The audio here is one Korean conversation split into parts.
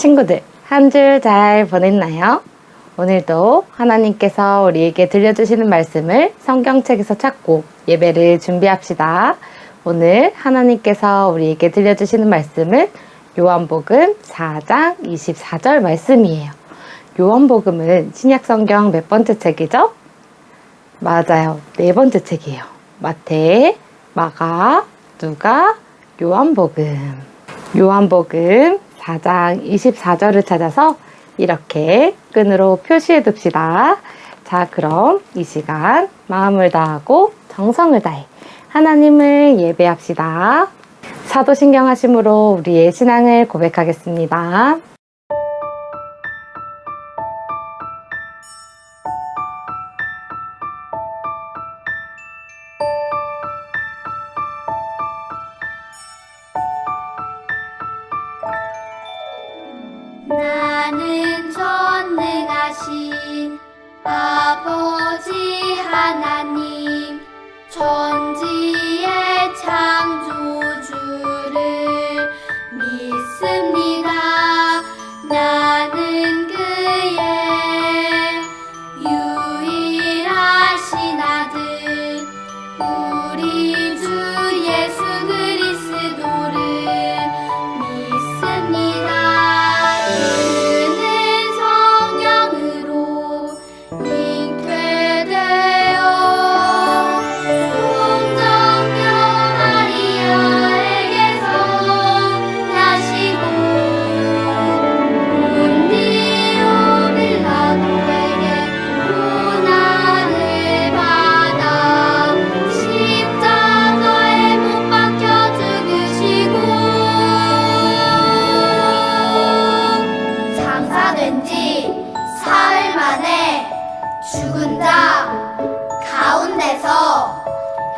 친구들, 한 주 잘 보냈나요? 오늘도 하나님께서 우리에게 들려주시는 말씀을 성경책에서 찾고 예배를 준비합시다. 오늘 하나님께서 우리에게 들려주시는 말씀은 요한복음 4장 24절 말씀이에요. 요한복음은 신약성경 몇 번째 책이죠? 맞아요. 4번째 책이에요. 마태, 마가, 누가, 요한복음. 요한복음 4장 24절을 찾아서 이렇게 끈으로 표시해 둡시다. 자, 그럼 이 시간 마음을 다하고 정성을 다해 하나님을 예배합시다. 사도신경 하심으로 우리의 신앙을 고백하겠습니다. 나는 전능하신 아버지 하나님 천지의 창조주를 믿습니다. 나는 그의 유일하신 아들 우리 주 예수 그리스도를 믿습니다. 죽은 자 가운데서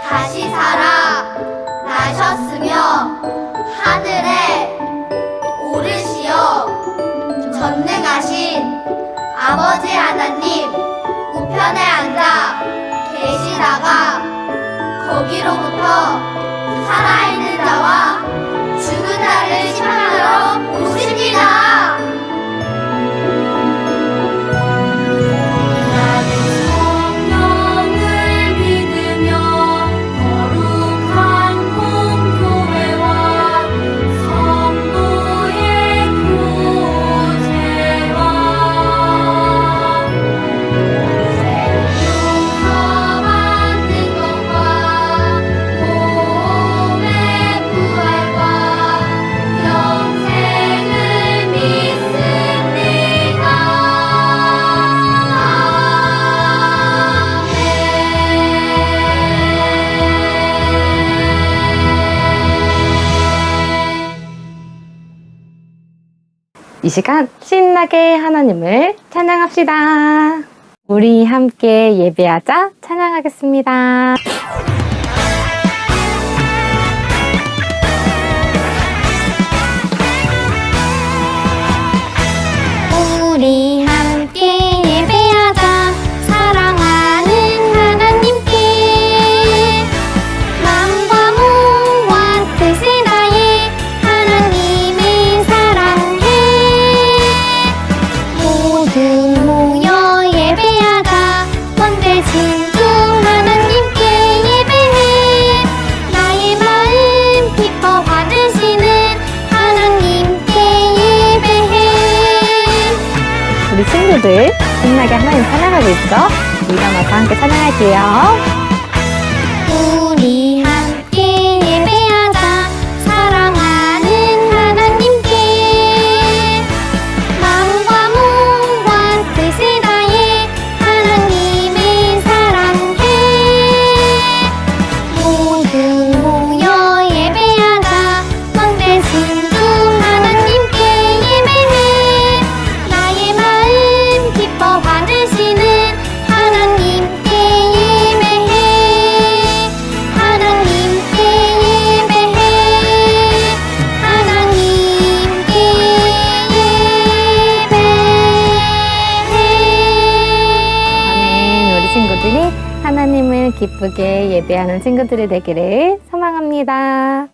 다시 살아 나셨으며 하늘에 오르시어 전능하신 아버지 하나님 우편에 앉아 계시다가 거기로부터 살아있는 자와 죽은 자를 심판하러 오십니다. 이 시간 신나게 하나님을 찬양합시다. 우리 함께 예배하자 찬양하겠습니다. 우리 함께 예배하자 사랑하는 하나님께 마음과 몸과 뜻을 다해 하나님을 사랑해 모두 모여 예배하자 원대신 주 하나님께 예배해 나의 마음 기뻐 받으시는 하나님께 예배해. 우리 친구들 신나게 하나님 찬양하고 있죠? 일어나서 함께 찬양할게요. 우리 함께 예배하자 사랑하는 하나님께 마음과 몸과 뜻을 다해 하나님을 사랑해 모두 모여 예배하자 원대신 주 하나님께 예배해 나의 마음 기뻐 받으시는 하나님께 예배해 하나님께 예배해 하나님께 아멘. 우리 친구들이 하나님을 기쁘게 예배하는 친구들이 되기를 소망합니다.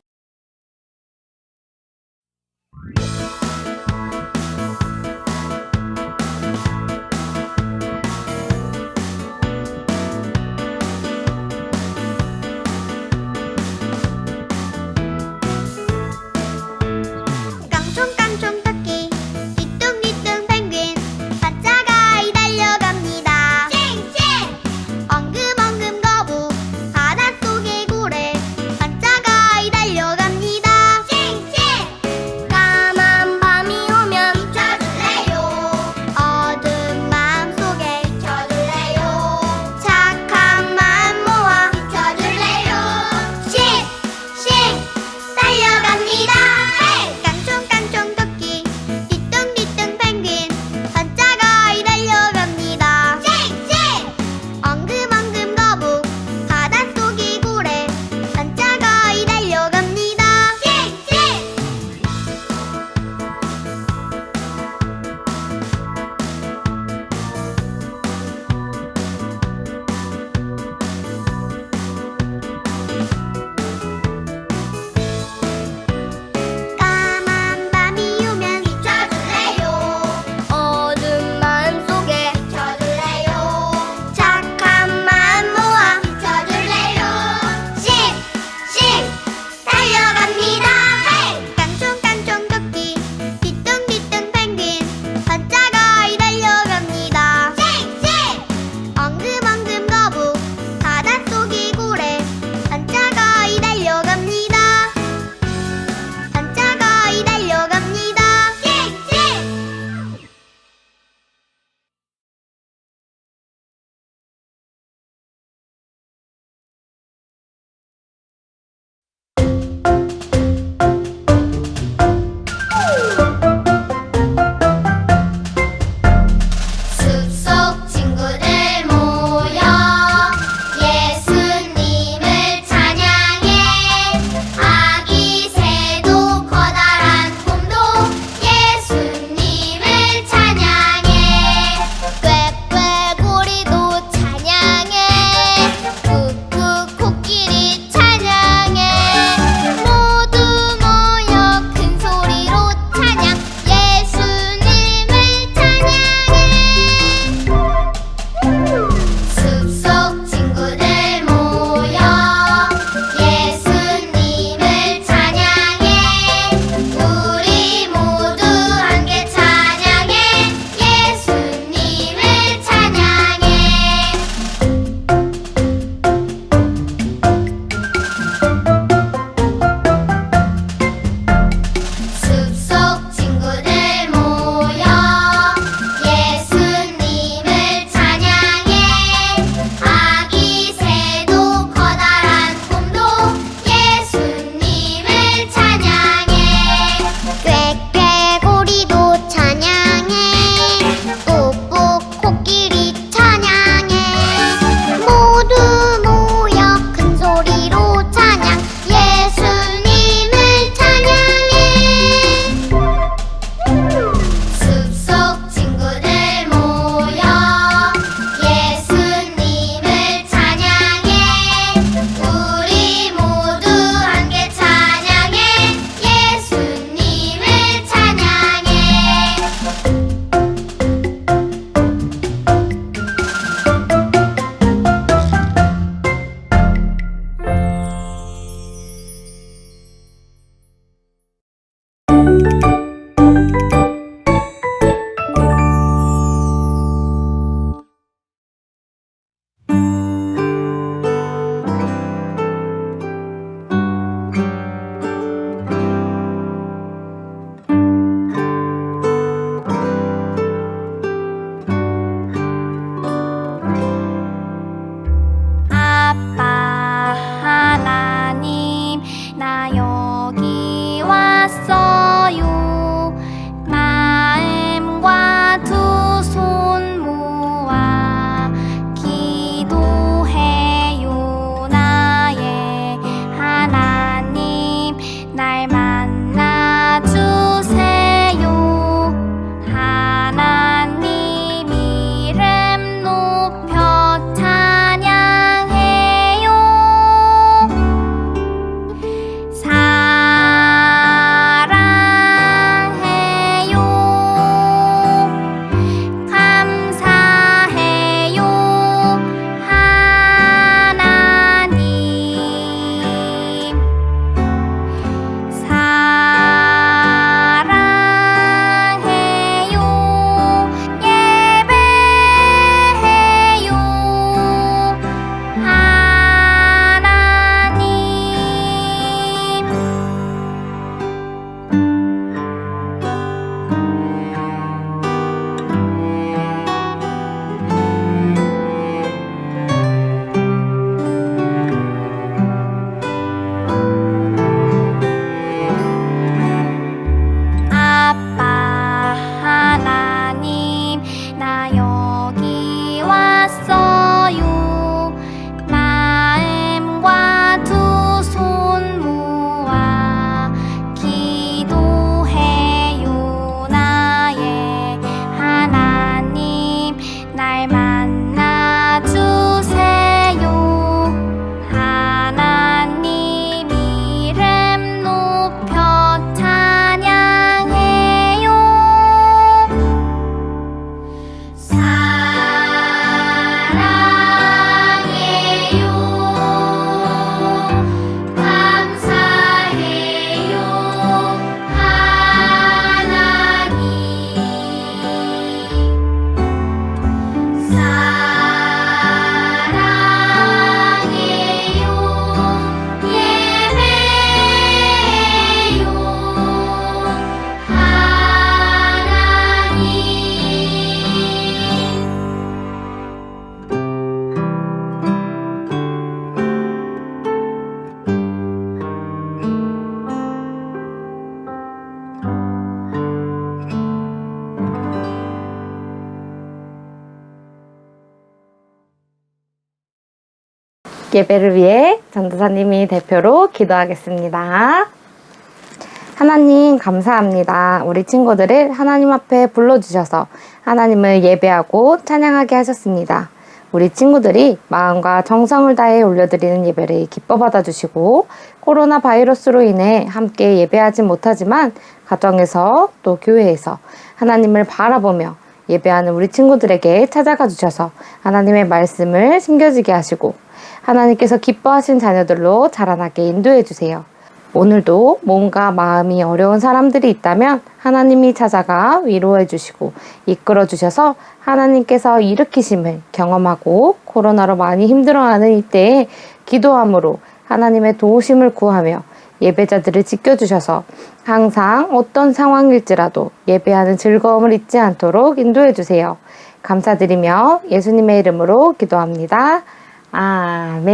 예배를 위해 전도사님이 대표로 기도하겠습니다. 하나님 감사합니다. 우리 친구들을 하나님 앞에 불러주셔서 하나님을 예배하고 찬양하게 하셨습니다. 우리 친구들이 마음과 정성을 다해 올려드리는 예배를 기뻐 받아주시고 코로나 바이러스로 인해 함께 예배하지 못하지만 가정에서 또 교회에서 하나님을 바라보며 예배하는 우리 친구들에게 찾아가 주셔서 하나님의 말씀을 심겨지게 하시고 하나님께서 기뻐하신 자녀들로 자라나게 인도해 주세요. 오늘도 몸과 마음이 어려운 사람들이 있다면 하나님이 찾아가 위로해 주시고 이끌어 주셔서 하나님께서 일으키심을 경험하고 코로나로 많이 힘들어하는 이때에 기도함으로 하나님의 도우심을 구하며 예배자들을 지켜주셔서 항상 어떤 상황일지라도 예배하는 즐거움을 잊지 않도록 인도해 주세요. 감사드리며 예수님의 이름으로 기도합니다. 아멘.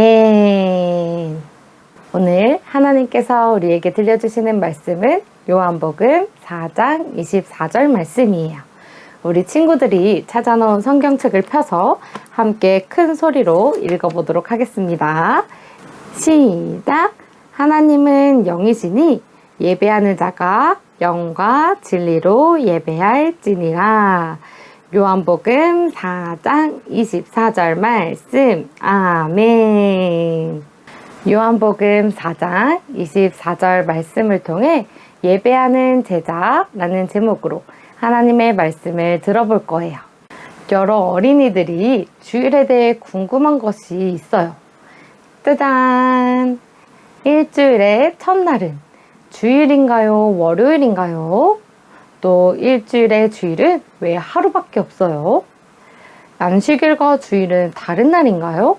오늘 하나님께서 우리에게 들려주시는 말씀은 요한복음 4장 24절 말씀이에요. 우리 친구들이 찾아놓은 성경책을 펴서 함께 큰 소리로 읽어보도록 하겠습니다. 시작! 하나님은 영이시니 예배하는 자가 영과 진리로 예배할지니라. 요한복음 4장 24절 말씀. 아멘. 요한복음 4장 24절 말씀을 통해 예배하는 제자라는 제목으로 하나님의 말씀을 들어볼 거예요. 여러 어린이들이 주일에 대해 궁금한 것이 있어요. 짜잔! 일주일의 첫날은 주일인가요? 월요일인가요? 또 일주일의 주일은 왜 하루밖에 없어요? 안식일과 주일은 다른 날인가요?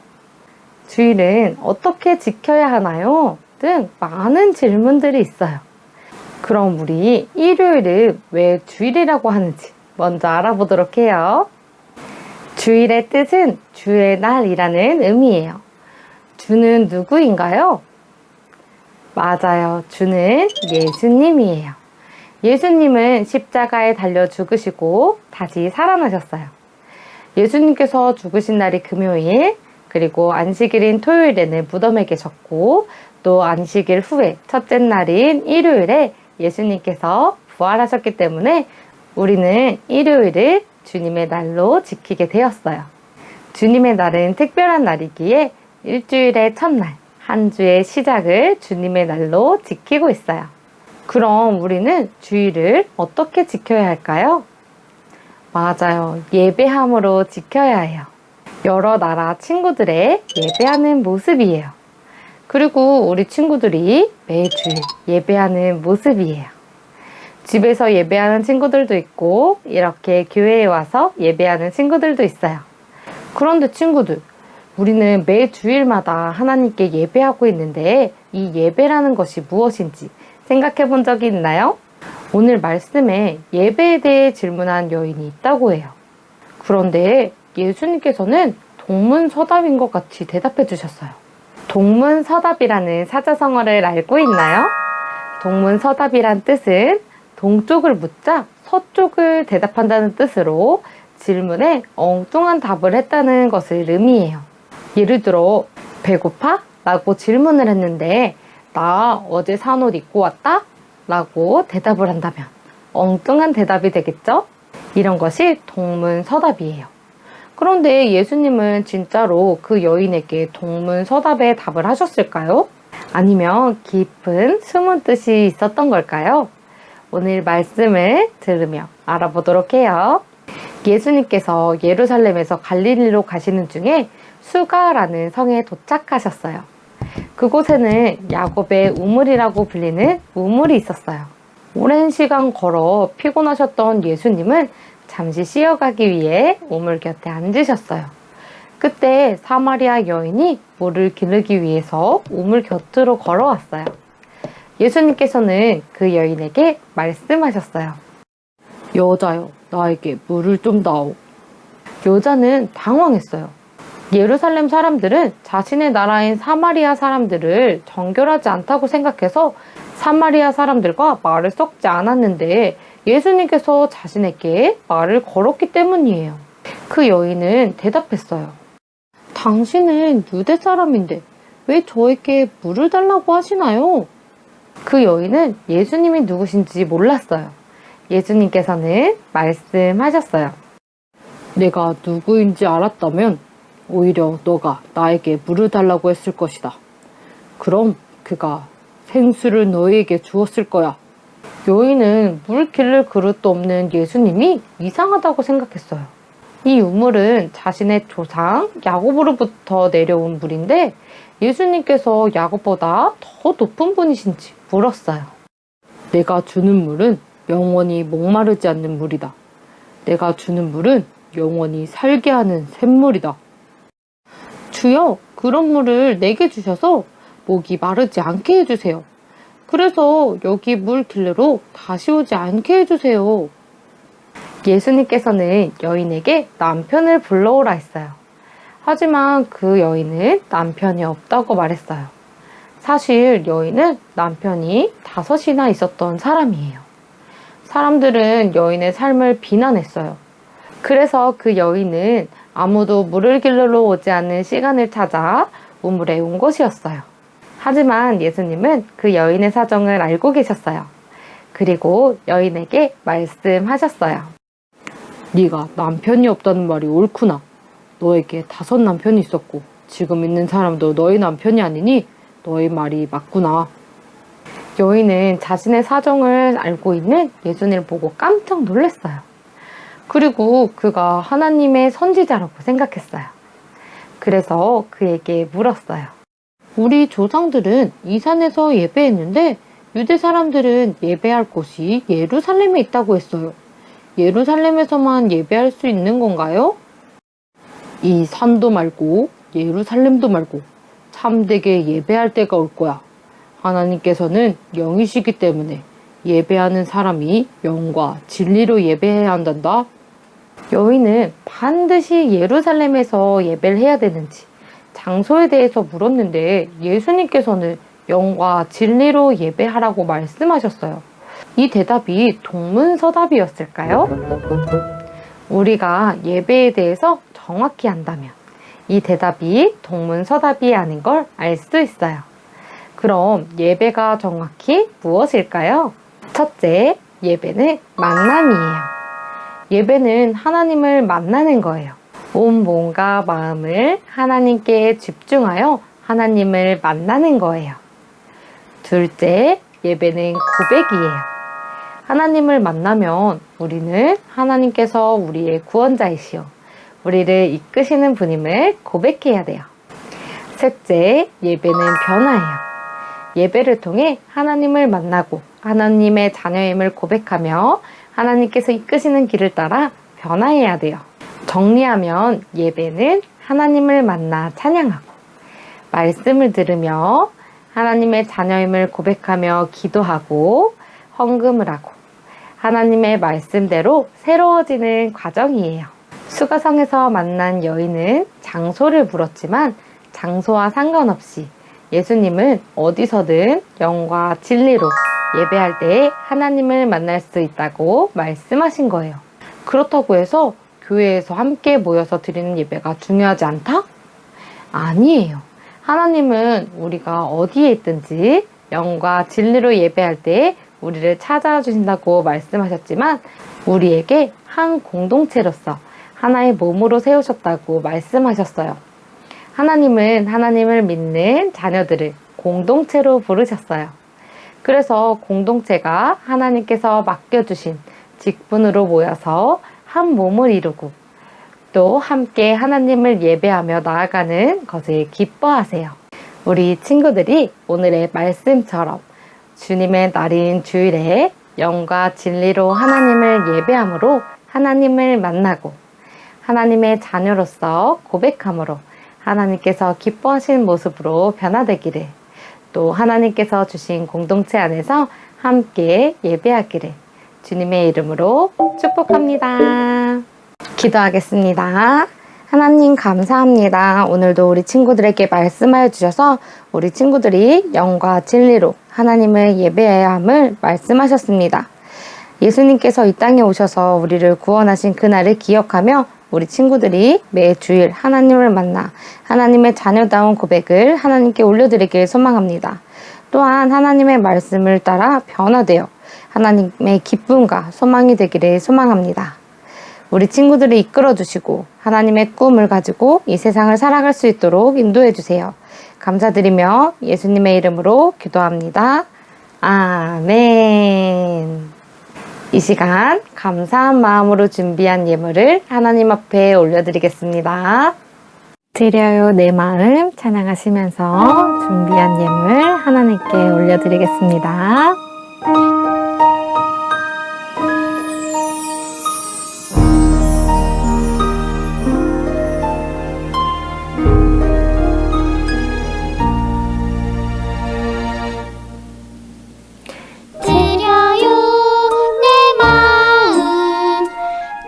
주일은 어떻게 지켜야 하나요? 등 많은 질문들이 있어요. 그럼 우리 일요일은 왜 주일이라고 하는지 먼저 알아보도록 해요. 주일의 뜻은 주의 날이라는 의미예요. 주는 누구인가요? 맞아요. 주는 예수님이에요. 예수님은 십자가에 달려 죽으시고 다시 살아나셨어요. 예수님께서 죽으신 날이 금요일, 그리고 안식일인 토요일에는 무덤에 계셨고 또 안식일 후에 첫째 날인 일요일에 예수님께서 부활하셨기 때문에 우리는 일요일을 주님의 날로 지키게 되었어요. 주님의 날은 특별한 날이기에 일주일의 첫날, 한 주의 시작을 주님의 날로 지키고 있어요. 그럼 우리는 주일을 어떻게 지켜야 할까요? 맞아요. 예배함으로 지켜야 해요. 여러 나라 친구들의 예배하는 모습이에요. 그리고 우리 친구들이 매주일 예배하는 모습이에요. 집에서 예배하는 친구들도 있고 이렇게 교회에 와서 예배하는 친구들도 있어요. 그런데 친구들, 우리는 매주일마다 하나님께 예배하고 있는데 이 예배라는 것이 무엇인지 생각해 본 적이 있나요? 오늘 말씀에 예배에 대해 질문한 여인이 있다고 해요. 그런데 예수님께서는 동문서답인 것 같이 대답해 주셨어요. 동문서답이라는 사자성어를 알고 있나요? 동문서답이란 뜻은 동쪽을 묻자 서쪽을 대답한다는 뜻으로 질문에 엉뚱한 답을 했다는 것을 의미해요. 예를 들어 배고파? 라고 질문을 했는데 나 어제 산 옷 입고 왔다? 라고 대답을 한다면 엉뚱한 대답이 되겠죠? 이런 것이 동문서답이에요. 그런데 예수님은 진짜로 그 여인에게 동문서답에 답을 하셨을까요? 아니면 깊은 숨은 뜻이 있었던 걸까요? 오늘 말씀을 들으며 알아보도록 해요. 예수님께서 예루살렘에서 갈릴리로 가시는 중에 수가라는 성에 도착하셨어요. 그곳에는 야곱의 우물이라고 불리는 우물이 있었어요. 오랜 시간 걸어 피곤하셨던 예수님은 잠시 쉬어가기 위해 우물 곁에 앉으셨어요. 그때 사마리아 여인이 물을 기르기 위해서 우물 곁으로 걸어왔어요. 예수님께서는 그 여인에게 말씀하셨어요. 여자여, 나에게 물을 좀 다오. 여자는 당황했어요. 예루살렘 사람들은 자신의 나라인 사마리아 사람들을 정결하지 않다고 생각해서 사마리아 사람들과 말을 섞지 않았는데 예수님께서 자신에게 말을 걸었기 때문이에요. 그 여인은 대답했어요. 당신은 유대 사람인데 왜 저에게 물을 달라고 하시나요? 그 여인은 예수님이 누구신지 몰랐어요. 예수님께서는 말씀하셨어요. 내가 누구인지 알았다면 오히려 너가 나에게 물을 달라고 했을 것이다. 그럼 그가 생수를 너희에게 주었을 거야. 여인은 물 길를 그릇도 없는 예수님이 이상하다고 생각했어요. 이 우물은 자신의 조상 야곱으로부터 내려온 물인데 예수님께서 야곱보다 더 높은 분이신지 물었어요. 내가 주는 물은 영원히 목마르지 않는 물이다. 내가 주는 물은 영원히 살게 하는 샘물이다. 주여, 그런 물을 내게 주셔서 목이 마르지 않게 해주세요. 그래서 여기 물 길르러 다시 오지 않게 해주세요. 예수님께서는 여인에게 남편을 불러오라 했어요. 하지만 그 여인은 남편이 없다고 말했어요. 사실 여인은 남편이 5이나 있었던 사람이에요. 사람들은 여인의 삶을 비난했어요. 그래서 그 여인은 아무도 물을 길르러 오지 않는 시간을 찾아 우물에 온 것이었어요. 하지만 예수님은 그 여인의 사정을 알고 계셨어요. 그리고 여인에게 말씀하셨어요. 네가 남편이 없다는 말이 옳구나. 너에게 5 남편이 있었고 지금 있는 사람도 너의 남편이 아니니 너의 말이 맞구나. 여인은 자신의 사정을 알고 있는 예수님을 보고 깜짝 놀랐어요. 그리고 그가 하나님의 선지자라고 생각했어요. 그래서 그에게 물었어요. 우리 조상들은 이 산에서 예배했는데 유대 사람들은 예배할 곳이 예루살렘에 있다고 했어요. 예루살렘에서만 예배할 수 있는 건가요? 이 산도 말고 예루살렘도 말고 참되게 예배할 때가 올 거야. 하나님께서는 영이시기 때문에 예배하는 사람이 영과 진리로 예배해야 한단다. 여인은 반드시 예루살렘에서 예배를 해야 되는지 장소에 대해서 물었는데 예수님께서는 영과 진리로 예배하라고 말씀하셨어요. 이 대답이 동문서답이었을까요? 우리가 예배에 대해서 정확히 안다면 이 대답이 동문서답이 아닌 걸 알 수 있어요. 그럼 예배가 정확히 무엇일까요? 첫째, 예배는 만남이에요. 예배는 하나님을 만나는 거예요. 온 몸과 마음을 하나님께 집중하여 하나님을 만나는 거예요. 둘째, 예배는 고백이에요. 하나님을 만나면 우리는 하나님께서 우리의 구원자이시오. 우리를 이끄시는 분임을 고백해야 돼요. 셋째, 예배는 변화예요. 예배를 통해 하나님을 만나고 하나님의 자녀임을 고백하며 하나님께서 이끄시는 길을 따라 변화해야 돼요. 정리하면 예배는 하나님을 만나 찬양하고 말씀을 들으며 하나님의 자녀임을 고백하며 기도하고 헌금을 하고 하나님의 말씀대로 새로워지는 과정이에요. 수가성에서 만난 여인은 장소를 물었지만 장소와 상관없이 예수님은 어디서든 영과 진리로 예배할 때 하나님을 만날 수 있다고 말씀하신 거예요. 그렇다고 해서 교회에서 함께 모여서 드리는 예배가 중요하지 않다? 아니에요. 하나님은 우리가 어디에 있든지 영과 진리로 예배할 때 우리를 찾아와 주신다고 말씀하셨지만 우리에게 한 공동체로서 하나의 몸으로 세우셨다고 말씀하셨어요. 하나님은 하나님을 믿는 자녀들을 공동체로 부르셨어요. 그래서 공동체가 하나님께서 맡겨주신 직분으로 모여서 한 몸을 이루고 또 함께 하나님을 예배하며 나아가는 것을 기뻐하세요. 우리 친구들이 오늘의 말씀처럼 주님의 날인 주일에 영과 진리로 하나님을 예배함으로 하나님을 만나고 하나님의 자녀로서 고백함으로 하나님께서 기뻐하시는 모습으로 변화되기를 또 하나님께서 주신 공동체 안에서 함께 예배하기를 주님의 이름으로 축복합니다. 기도하겠습니다. 하나님 감사합니다. 오늘도 우리 친구들에게 말씀하여 주셔서 우리 친구들이 영과 진리로 하나님을 예배해야 함을 말씀하셨습니다. 예수님께서 이 땅에 오셔서 우리를 구원하신 그날을 기억하며 우리 친구들이 매주일 하나님을 만나 하나님의 자녀다운 고백을 하나님께 올려드리길 소망합니다. 또한 하나님의 말씀을 따라 변화되어 하나님의 기쁨과 소망이 되기를 소망합니다. 우리 친구들을 이끌어 주시고 하나님의 꿈을 가지고 이 세상을 살아갈 수 있도록 인도해 주세요. 감사드리며 예수님의 이름으로 기도합니다. 아멘. 이 시간 감사한 마음으로 준비한 예물을 하나님 앞에 올려드리겠습니다. 드려요 내 마음 찬양하시면서 준비한 예물 하나님께 올려드리겠습니다. 드려요 내 마음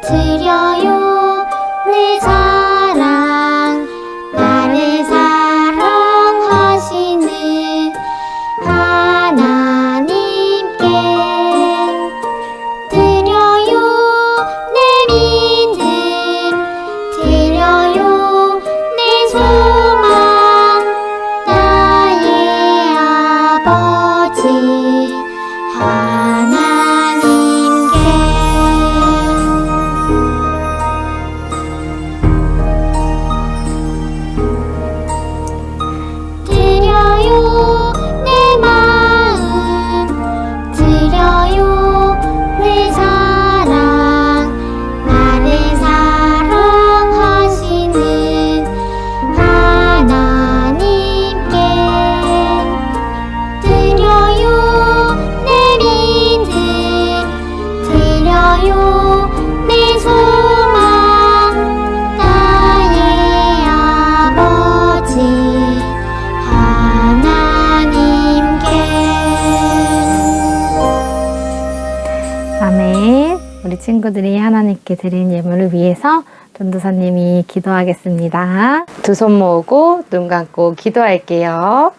드려요 내 사랑 나를 사랑하시는 하나님께 드려요 내 믿음 드려요 내 소망 나의 아버지 하나님께 드려요 내 마음 드려요 내 사랑 나를 사랑하시는 하나님께 드려요 내 믿음 드려요 내 소망 나의 아버지 하나님께 아멘. 우리 친구들이 하나님께 드린 예물을 위해서 전도사님이 기도하겠습니다. 두 손 모으고 눈 감고 기도할게요.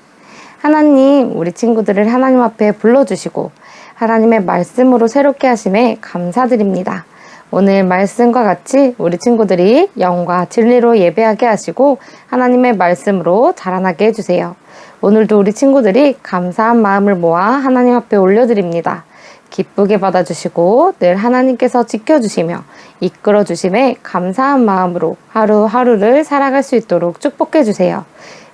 하나님, 우리 친구들을 하나님 앞에 불러주시고 하나님의 말씀으로 새롭게 하심에 감사드립니다. 오늘 말씀과 같이 우리 친구들이 영과 진리로 예배하게 하시고 하나님의 말씀으로 자라나게 해주세요. 오늘도 우리 친구들이 감사한 마음을 모아 하나님 앞에 올려드립니다. 기쁘게 받아주시고 늘 하나님께서 지켜주시며 이끌어주심에 감사한 마음으로 하루하루를 살아갈 수 있도록 축복해주세요.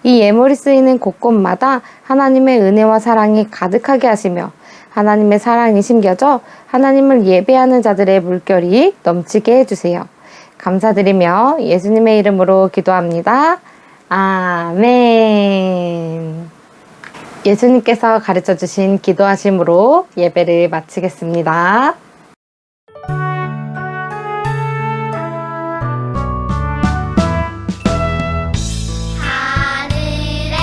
이 예물이 쓰이는 곳곳마다 하나님의 은혜와 사랑이 가득하게 하시며 하나님의 사랑이 심겨져 하나님을 예배하는 자들의 물결이 넘치게 해주세요. 감사드리며 예수님의 이름으로 기도합니다. 아멘. 예수님께서 가르쳐주신 기도하심으로 예배를 마치겠습니다. 하늘에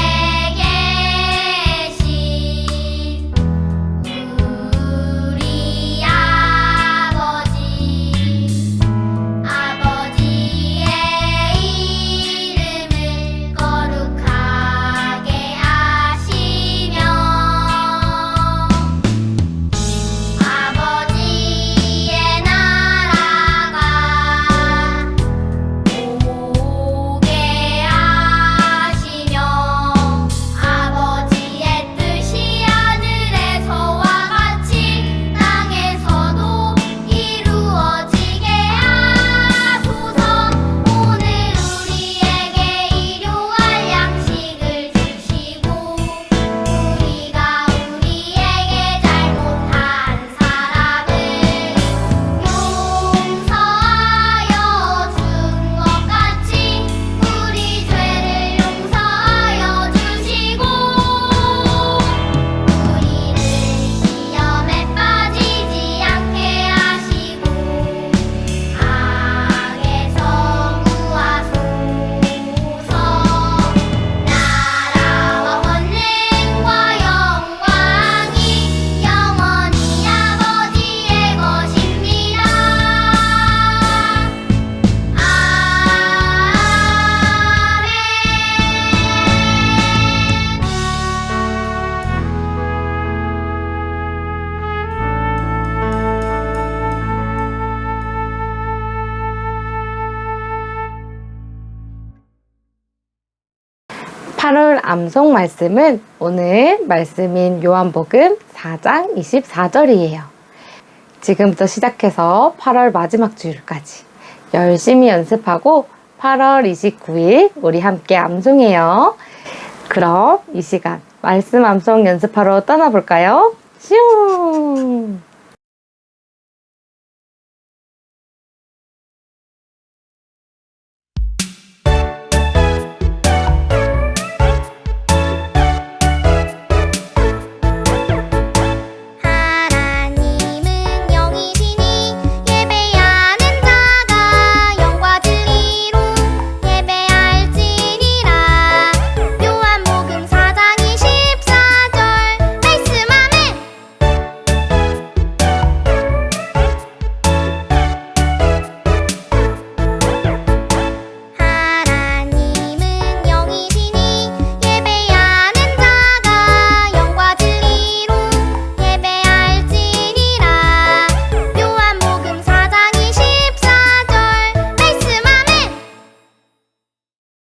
계신 우리 아버지의 이름을 거룩하게 하시며 아버지의 8월 암송 말씀은 오늘 말씀인 요한복음 4장 24절이에요. 지금부터 시작해서 8월 마지막 주일까지 열심히 연습하고 8월 29일 우리 함께 암송해요. 그럼 이 시간 말씀 암송 연습하러 떠나볼까요? 슝!